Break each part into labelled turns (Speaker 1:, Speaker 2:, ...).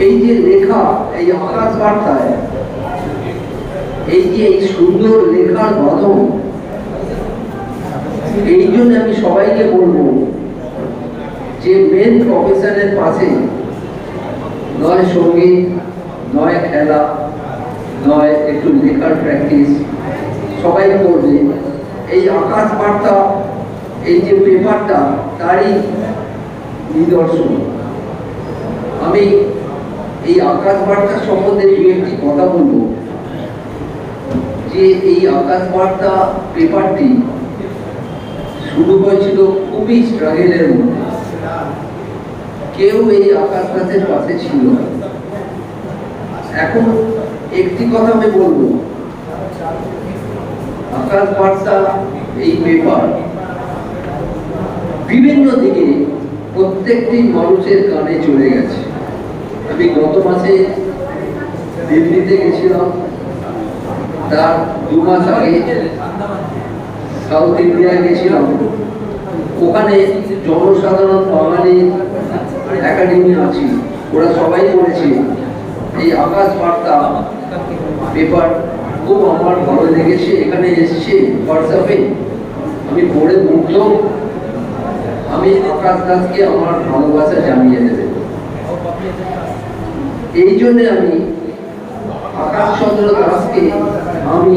Speaker 1: এই যে লেখা, এই আকাশ বার্তায় এই যে এই সুন্দর লেখার বাঁধন, এই জন্য আমি সবাইকে বলবো যে মেন প্রফেশনের পাশে নয় সঙ্গীত, নয় খেলা, নয় একটু লেখার প্র্যাকটিস সবাই করবে। এই আকাশ বার্তা, এই যে পেপারটা, তারই নিদর্শন। আমি এই আকাশ বার্তা সম্বন্ধে দু একটি কথা বলবো। যে এই আকাশ বার্তা পেপারটি শুরু হয়েছিল খুবই স্ট্রাগলের মধ্যে, কেউ এই আকাশ বার্তার পাশে ছিল না। এখন একটি কথা আমি বলবো, আকাশ বার্তা এই পেপার বিভিন্ন দিকে প্রত্যেকটি মানুষের কানে চলে গেছে। আমি গত মাসে দিল্লিতে গেছিলাম, তার 2 মাস আগে সাউথ ইন্ডিয়ায় গেছিলাম। ওখানে জনসাধারণ বাঙালি একাডেমি আছে, ওরা সবাই বলেছে এই আকাশ বার্তা পেপার খুব আমার ভালো লেগেছে। এখানে এসছে হোয়াটসঅ্যাপে, আমি পড়ে মুগ্ধ। আমি আকাশ দাসকে আমার ভালোবাসা জানিয়ে দেবে। এই জন্য আমি আকাশচন্দ্র দাসকে আমি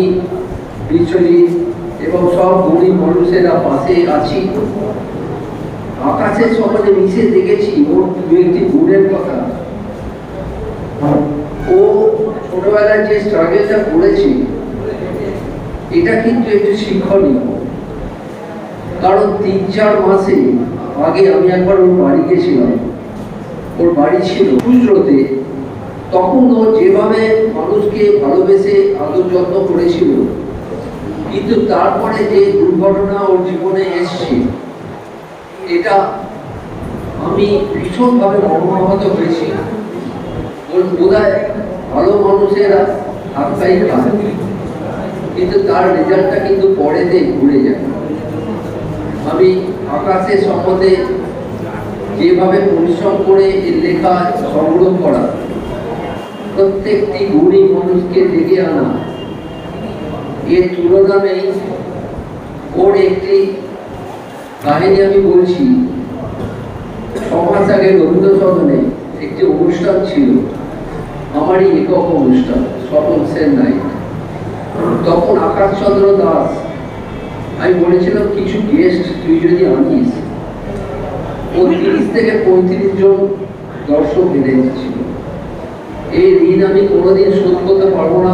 Speaker 1: বিচলিত এবং সব গরিব মানুষেরা পাশে আছি। আকাশের সমাজে মিশে দেখেছি ওর দু একটি গুণের কথা। ও ছোটবেলায় যে স্ট্রাগলটা করেছে এটা কিন্তু একটু শিক্ষণীয়। কারণ 3-4 মাসে আগে আমি একবার ওর বাড়ি গেছিলাম। ওর বাড়ি ছিল গুজরাতে। তখন ও যেভাবে মানুষকে ভালোবেসে আদর যত্ন করেছিল, কিন্তু তারপরে যে দুর্ঘটনা ওর জীবনে এসছে, এটা আমি ভীষণভাবে মর্মাহত হয়েছি। ওর বোধহয় ভালো মানুষেরা হাত পাই খায়, কিন্তু তার রেজাল্টটা কিন্তু পরেতে ঘুরে যায়। আমি আকাশের সম্বন্ধে যেভাবে পরিশ্রম করে এর লেখা সংগ্রহ করা, প্রত্যেকটি গরিব মানুষকে ডেকে আনা, এর তুলনা নেই। ওর একটি কাহিনী আমি বলছি। 6 মাস আগে রবীন্দ্র সদনে একটি অনুষ্ঠান ছিল, আমারই একক অনুষ্ঠান, স্বপন সেন নাইট। তখন আকাশচন্দ্র দাস, আমি বলেছিলাম কিছু গেস্ট তুই যদি আনিস। ও 30 থেকে 35 জন দর্শক এনে দিচ্ছিল। এই ঋণ আমি কোনোদিন শোধ করতে পারবো না।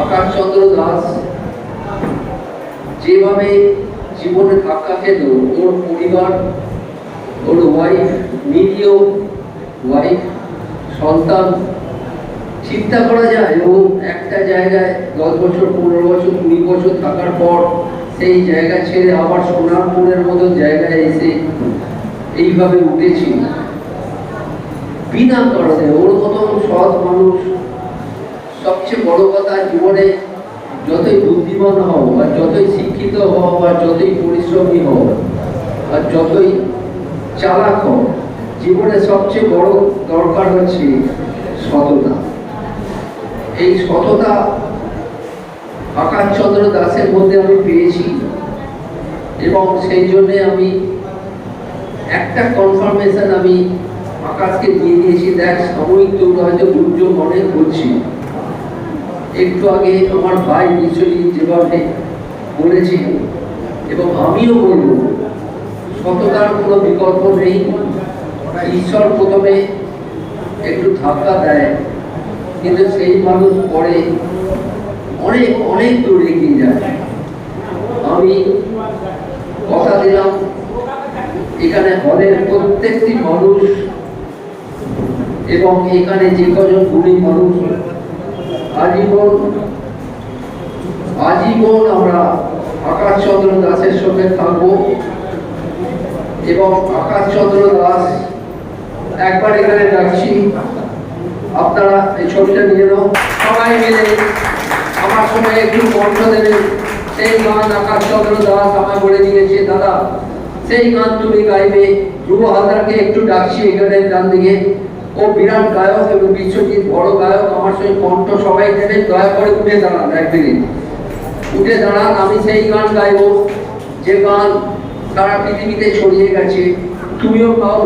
Speaker 1: আকাশচন্দ্র দাস যেভাবে জীবনে ধাক্কা খেত, ওর পরিবার, ওর ওয়াইফ, মিলিও ওয়াইফ, সন্তান, চিন্তা করা যায় ও একটা জায়গায় 10 বছর, 15 বছর, 20 বছর থাকার পর সেই জায়গা ছেড়ে আবার সোনারপুরের মতো জায়গায় এসে এইভাবে উঠেছি বিনা কারণে। ওর মতন সৎ মানুষ, সবচেয়ে বড় কথা, জীবনে যতই বুদ্ধিমান হও আর যতই শিক্ষিত হও আর যতই পরিশ্রমী হও আর যতই চালাক হও, জীবনে সবচেয়ে বড় দরকার হচ্ছে সততা। এই সততা আকাশচন্দ্র দাসের মধ্যে আমি পেয়েছি এবং সেই জন্যে আমি একটা কনফার্মেশন আমি আকাশকে দিয়ে দিয়েছি। দেখ, সাময়িক তোর হয়তো দুর্যোগ মনে করছি। একটু আগে আমার ভাই বিশ্বজিৎ যেভাবে বলেছি এবং আমিও বলব, সততার কোনো বিকল্প নেই। ঈশ্বর প্রথমে একটু ধাক্কা দেয়, কিন্তু সেই মানুষ পরে অনেক অনেক দূর এগিয়ে যায়। আমি কথা দিলাম, এখানে হলের প্রত্যেকটি মানুষ এবং এখানে যে কজন গুণী মানুষ আজীবন আমরা আকাশচন্দ্র দাসের সঙ্গে থাকবো। এবং আকাশচন্দ্র দাস একবার এখানে ডাকছি, আপনারা এই ছবিটা নিয়ে নাও, সবাই মিলে আমার সঙ্গে একটু কণ্ঠ দেবেন। সেই গান আকাশচন্দ্র দাস আমায় বলে দিয়েছে, দাদা সেই গান তুমি গাইবে। ধ্রুব হালদারকে একটু ডাকছি এখানে ডান দিকে, ও বিরাট গায়ক এবং বিশ্বজিৎ বড় গায়ক, আমার সঙ্গে কণ্ঠ সবাই দেবে, দয়া করে উঠে দাঁড়ান, এক মিনিট উঠে দাঁড়ান। আমি সেই গান গাইব যে গান সারা পৃথিবীতে ছড়িয়ে গেছে। তুমিও গাও,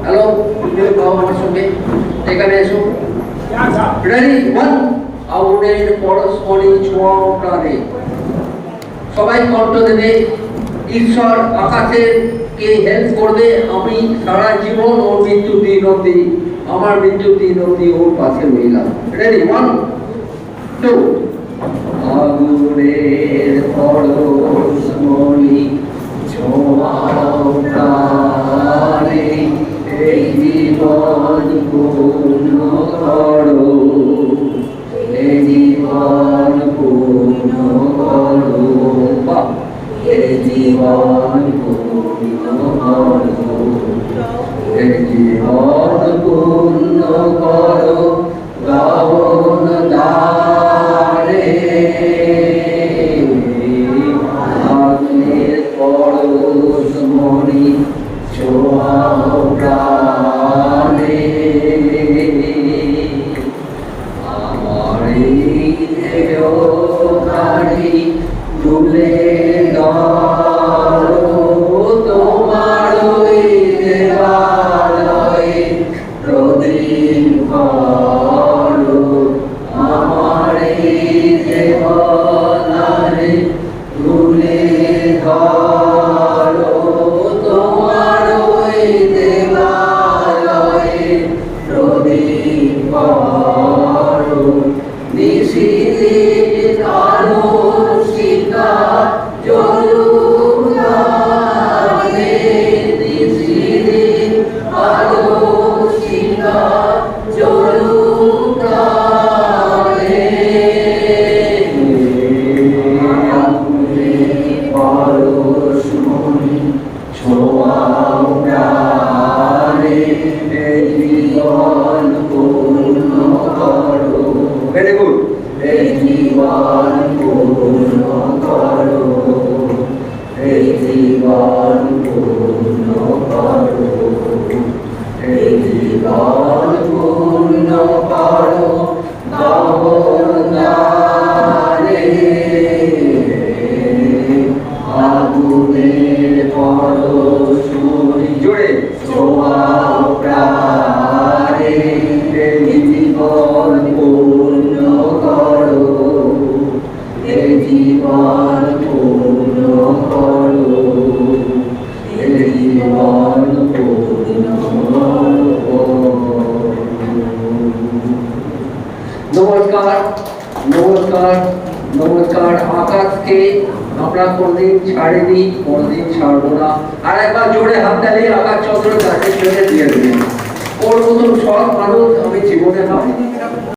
Speaker 1: হ্যালো, তুমিও গাও আমার সঙ্গে, এখানে এসো। Ready, one. আগুনের পরস্পরই ছোঁয়া প্রাণে, সবাই কণ্ঠ দেবে। ঈশ্বর আকাশের কে হেল্প করবে, আমি সারা জীবন ওর মৃত্যু দিন অব্দি, আমার মৃত্যু দিন অব্দি ওর পাশে রইলাম। Ready, one two. আগুনের পরশমণি ছোঁয়া প্রাণে, এই জীবন পূর্ণ করো, এই জীবন পূর্ণ করো, এই জীবন পূর্ণ করো, এই জীবন পূর্ণ করো, গাওন দ্বারে। আগুনের পরশমণি ছোঁয়া প্রাণে, আমার এই দেহধারী তুলে ধরো, তোমার ওই দেবালয়ে প্রদীপ করো, আমার এই দেহধারী তুলে ধরো, তোমার ওই দেবালয়ে প্রদীপ করো। নিশিদিন আলোর শিখা জ্বলুক প্রাণে, নিশিদিন আলোর শিখা জ্বলুক প্রাণে। আগুনের পরশমণি ছোঁয়া প্রাণে, এই জীবন পূর্ণ করো। Very good. এই জীবন পূর্ণ করো, এই জীবন পূর্ণ করো, এই জীবন পূর্ণ করো, গাওন দ্বারে। আগুনের পরশমণি জোরে ছোঁয়া প্রাণে, এই জীবন পূর্ণ করো, এই জীবন পূর্ণ করো, এই জীবন পূর্ণ করো। নমস্কার, নমস্কার, নমস্কার। আকাশকে আমরা কোনদিন ছাড়িনি, কোনদিন ছাড়বো না। আর একবার জোরে হাত তালি আকাশ চন্দ্র দাসের জন্য দিয়ে দেবেন। ওর মতন সব মানুষ আমি জীবনে পাইনি।